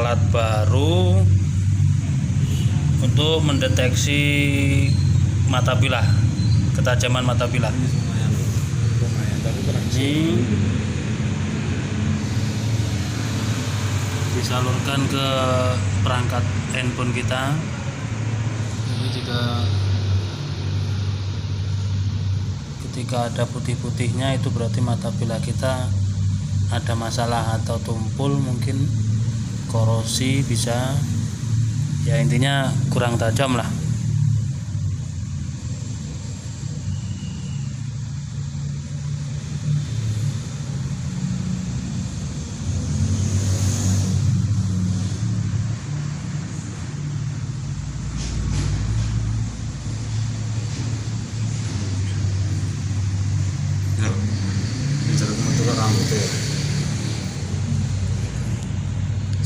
alat baru untuk mendeteksi mata bilah, ketajaman mata bilah. Lumayan tapi kurang Ini disalurkan ke perangkat handphone kita. Jadi ketika ada putih-putihnya itu berarti mata bilah kita ada masalah atau tumpul, mungkin korosi bisa, ya intinya kurang tajam lah.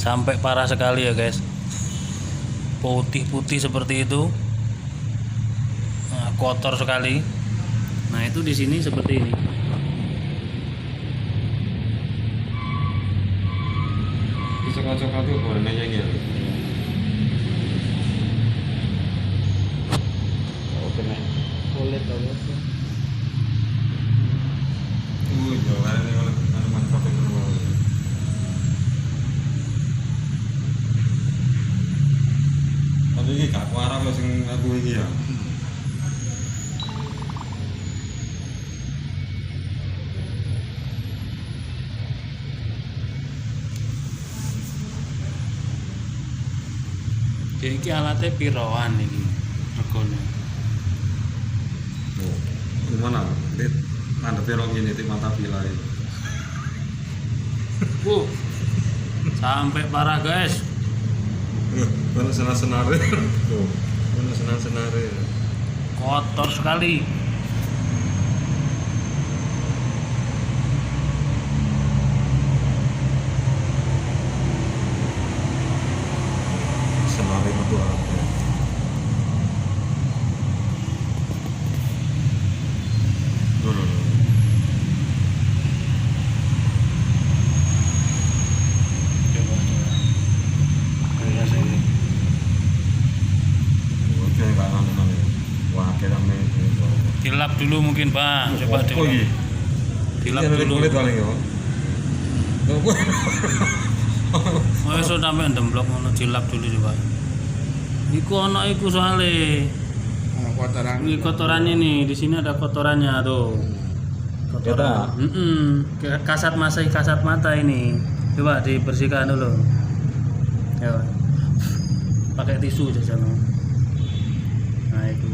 Sampai parah sekali ya guys, putih-putih seperti itu, nah, kotor sekali. Nah itu di sini seperti ini. Coklat-coklat itu warnanya ya. oke nih. Boleh tahu. Jualan ini oleh tanaman kopi keluar. Tapi ini gak kuarap loh sing aku ini ya. Jadi ini alatnya piroan ini regone. Oh, gimana? Dit, ada perong ini di mata bilah itu. Sampai parah guys. Mana senar-senar tuh, mana senar-senar Kotor sekali. senar itu apa? Coba. Iya sih. Oke, kanan mana? Wah, kira Dilap dulu mungkin Pak. Coba Oh iya. dilap Ini dulu. kulit paling ya. Oh iso sampe ndemblok ngono, dilap dulu coba. Iku ono iku soalnya. Kotoran. Ini kotoran ini, di sini ada kotorannya tuh. Kotoran. Kasat mata ini. Coba dibersihkan dulu. Ya. Pakai tisu aja sana. Nah itu.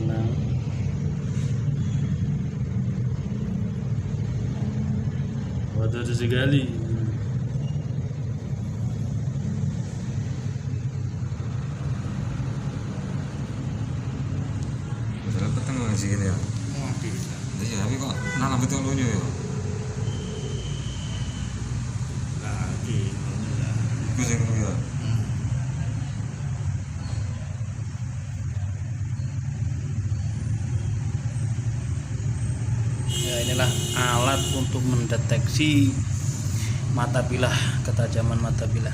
Nah. Waduh sekali. Masalah petang ngasih gini ya. Wah, bisa. Iya, tapi kok nalam betul lo ya. Lagi. Iku sing ya. Ya inilah alat untuk mendeteksi mata bilah, ketajaman mata bilah.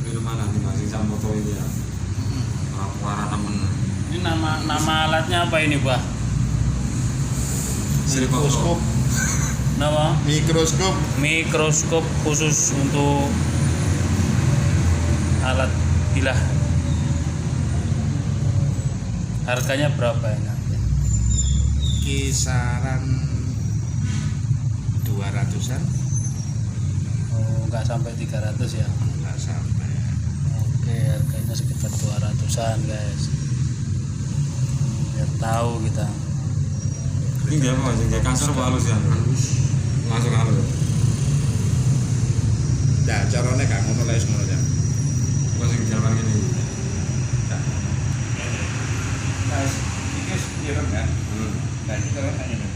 Ini mana nih masih jam motor ini ya. Warna temen. Ini nama alatnya apa ini, Bah? Mikroskop. Nama Mikroskop. mikroskop khusus untuk alat bilah. Harganya berapa ini? Kisaran 200-an. Oh, nggak sampai 300 ya. Enggak sampai. Oke, harganya sekitar 200-an, guys. Biar tahu kita. Ini dia apa sih? Kayak kasar apa halus ya? Langsung halus. Nah, caranya gak ngono lek ngono ya. Masih jalan gini. Guys, ini direm ya. Hmm. Dan kita kan hanya